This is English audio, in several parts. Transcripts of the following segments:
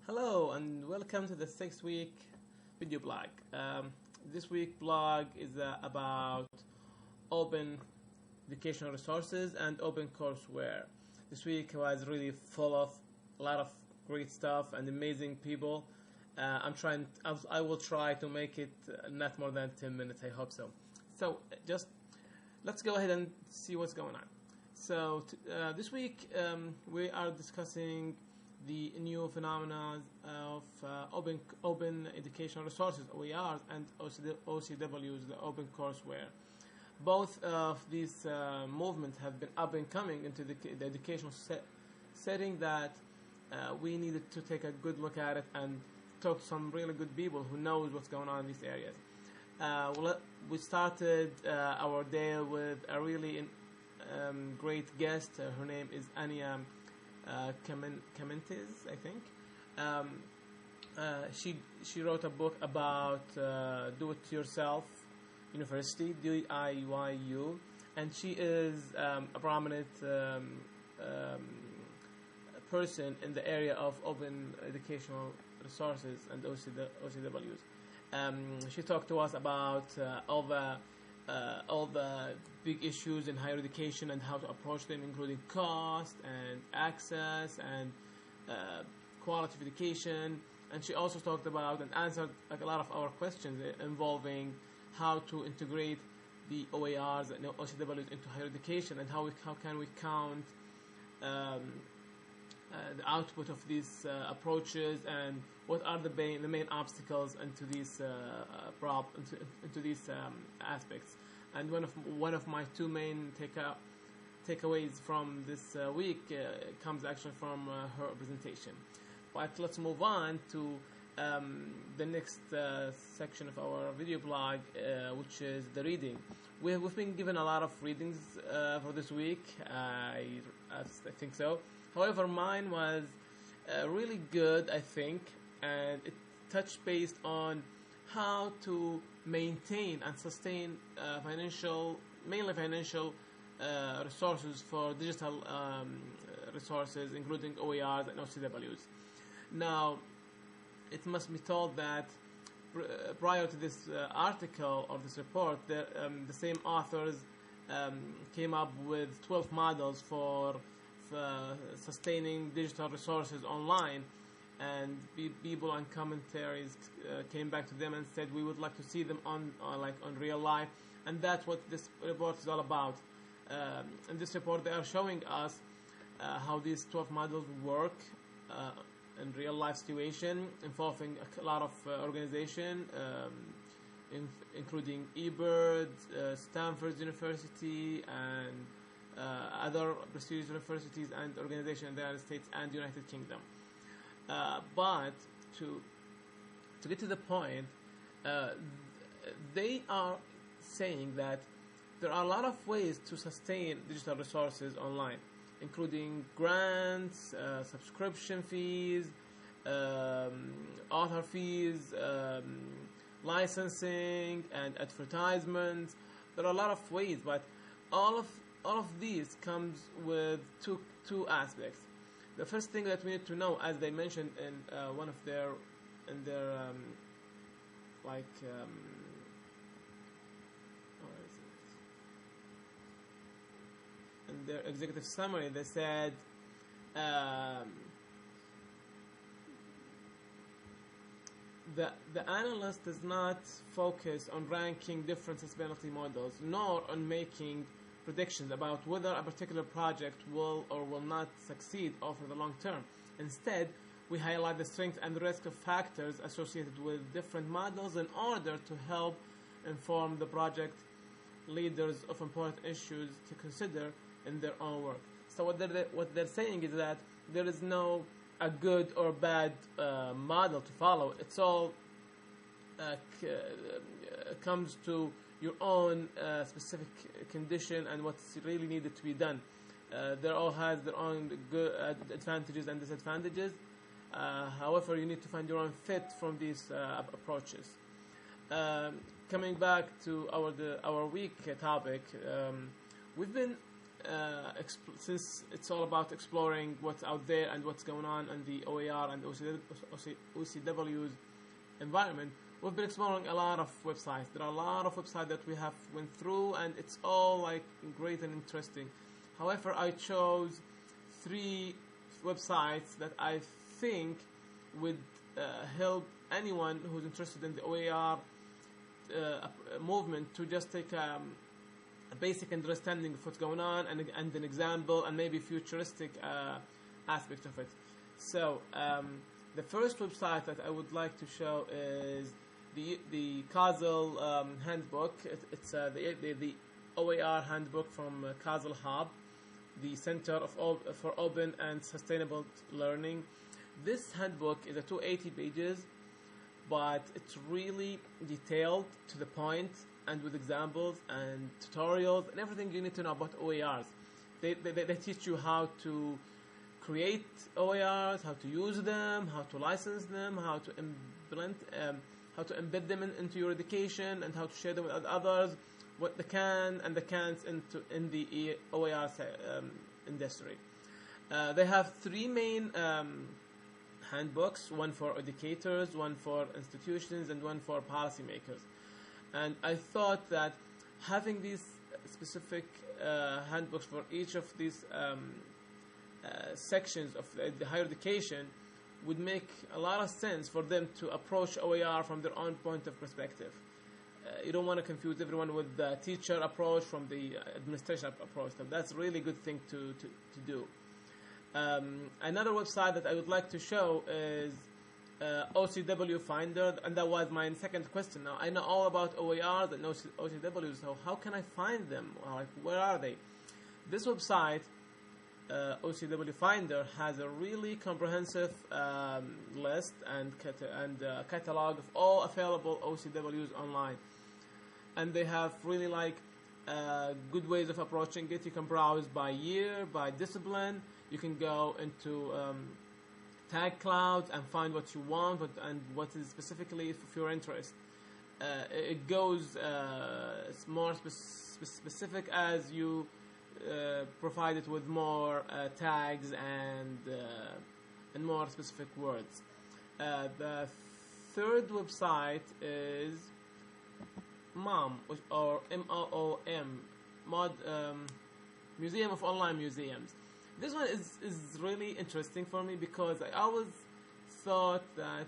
Hello and welcome to the 6-week video blog. This week blog is about open educational resources and open courseware. This week was really full of a lot of great stuff and amazing people. I will try to make it not more than 10 minutes. I hope so. So just let's go ahead and see what's going on. So this week we are discussing the new phenomena of open educational resources, OERs, and OCWs, the open courseware. Both of these movements have been up and coming into the educational setting that we needed to take a good look at it and talk to some really good people who knows what's going on in these areas. We started our day with a really great guest. Her name is Anya Kamentes, I think. She wrote a book about do-it-yourself university, DIYU, and she is a prominent person in the area of open educational resources and OCWs. She talked to us about all the big issues in higher education and how to approach them, including cost and access and quality of education. And she also talked about and answered a lot of our questions involving how to integrate the OERs and OCWs into higher education, and how can we count the output of these approaches, and what are the main obstacles into these aspects. And one of my two main takeaways from this week comes actually from her presentation. But let's move on to the next section of our video blog, which is the reading. We've been given a lot of readings for this week. I think so. However, mine was really good, I think, and it touched based on how to maintain and sustain mainly financial resources for digital resources, including OERs and OCWs. Now, it must be told that prior to this article or this report, the same authors came up with 12 models for sustaining digital resources online, and people and commentaries came back to them and said we would like to see them on real life, and that's what this report is all about. In this report, they are showing us how these 12 models work in real life situation, involving a lot of organization, including eBird, Stanford University, and other prestigious universities and organizations in the United States and United Kingdom. But to get to the point, they are saying that there are a lot of ways to sustain digital resources online, including grants, subscription fees, author fees, licensing, and advertisements. There are a lot of ways, but all of these comes with two aspects. The first thing that we need to know, as they mentioned in one of their in their executive summary, they said the analyst does not focus on ranking different accessibility models, nor on making predictions about whether a particular project will or will not succeed over the long term. Instead, we highlight the strength and risk of factors associated with different models in order to help inform the project leaders of important issues to consider in their own work. So what they're saying is that there is no a good or bad model to follow. It's all comes to your own specific condition and what's really needed to be done. They all has their own good advantages and disadvantages. However, you need to find your own fit from these approaches. Coming back to our week topic, we've been since it's all about exploring what's out there and what's going on in the OER and OCW's environment, we've been exploring a lot of websites. There are a lot of websites that we have went through, and it's all like great and interesting. However, I chose 3 websites that I think would help anyone who's interested in the OER movement to just take a basic understanding of what's going on and an example and maybe futuristic aspect of it. So the first website that I would like to show is the Kazal handbook. It's the OER handbook from Kazal Hub, the Center for Open and Sustainable Learning. This handbook is 280 pages, but it's really detailed, to the point, and with examples and tutorials and everything you need to know about OERs. They teach you how to create OERs, how to use them, how to license them, how to embed them into your education, and how to share them with others, what the can and the can'ts in the OER industry. They have 3 main handbooks, one for educators, one for institutions, and one for policymakers. And I thought that having these specific handbooks for each of these sections of the higher education would make a lot of sense for them to approach OER from their own point of perspective. You don't want to confuse everyone with the teacher approach from the administration approach. That's a really good thing to do. Another website that I would like to show is OCW Finder, and that was my second question. Now, I know all about OERs and OCWs, so how can I find them? Like, where are they? This website, OCW Finder, has a really comprehensive list and catalog of all available OCWs online. And they have really good ways of approaching it. You can browse by year, by discipline. You can go into tag clouds and find what you want and what is specifically for your interest. It goes more specific as you provide it with more tags and more specific words. The third website is MOM, or MOOM, Museum of Online Museums. This one is really interesting for me because I always thought that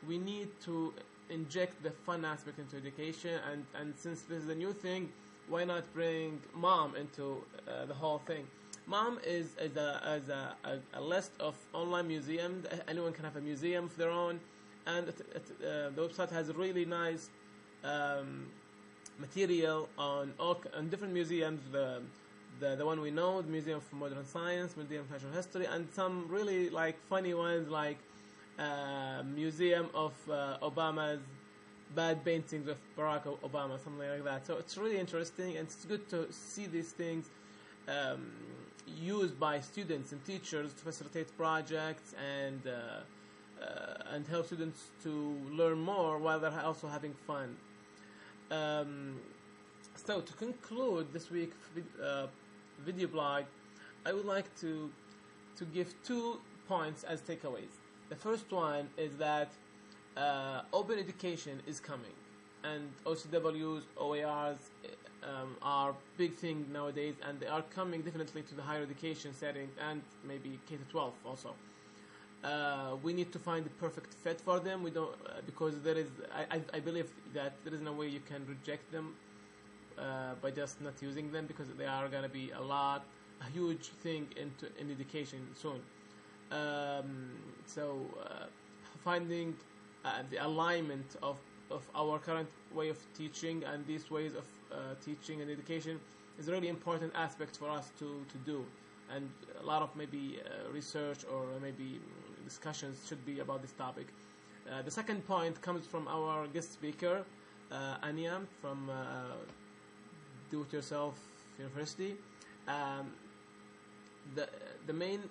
we need to inject the fun aspect into education, and since this is a new thing, why not bring MOM into the whole thing? MOM is a list of online museums. Anyone can have a museum of their own, and the website has really nice material on different museums. The one we know, the Museum of Modern Science, Museum of Natural History, and some really funny ones like Museum of Obama's bad paintings of Barack Obama, something like that. So it's really interesting, and it's good to see these things used by students and teachers to facilitate projects and help students to learn more while they're also having fun. So to conclude this week's video blog, I would like to give 2 points as takeaways. The first one is that open education is coming, and OCWs, OERs are big thing nowadays, and they are coming definitely to the higher education setting and maybe K-12 also. We need to find the perfect fit for them. We don't because there is. I believe that there is no way you can reject them by just not using them, because they are going to be a huge thing in education soon. So finding the alignment of our current way of teaching and these ways of teaching and education is a really important aspect for us to do, and a lot of maybe research or maybe discussions should be about this topic. The second point comes from our guest speaker, Anya from Do It Yourself University. The main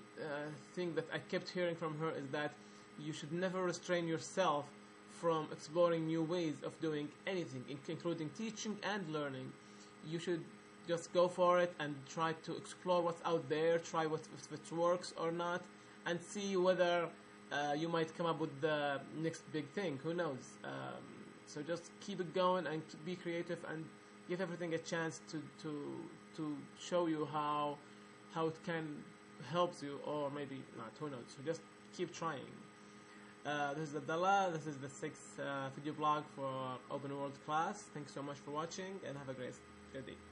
thing that I kept hearing from her is that you should never restrain yourself from exploring new ways of doing anything, including teaching and learning. You should just go for it and try to explore what's out there, try if it works or not, and see whether you might come up with the next big thing. Who knows? So just keep it going and be creative and give everything a chance to show you how it can help you, or maybe not. Who knows? So just keep trying. This is Abdullah. This is the 6th video blog for Open World class. Thanks so much for watching and have a great day.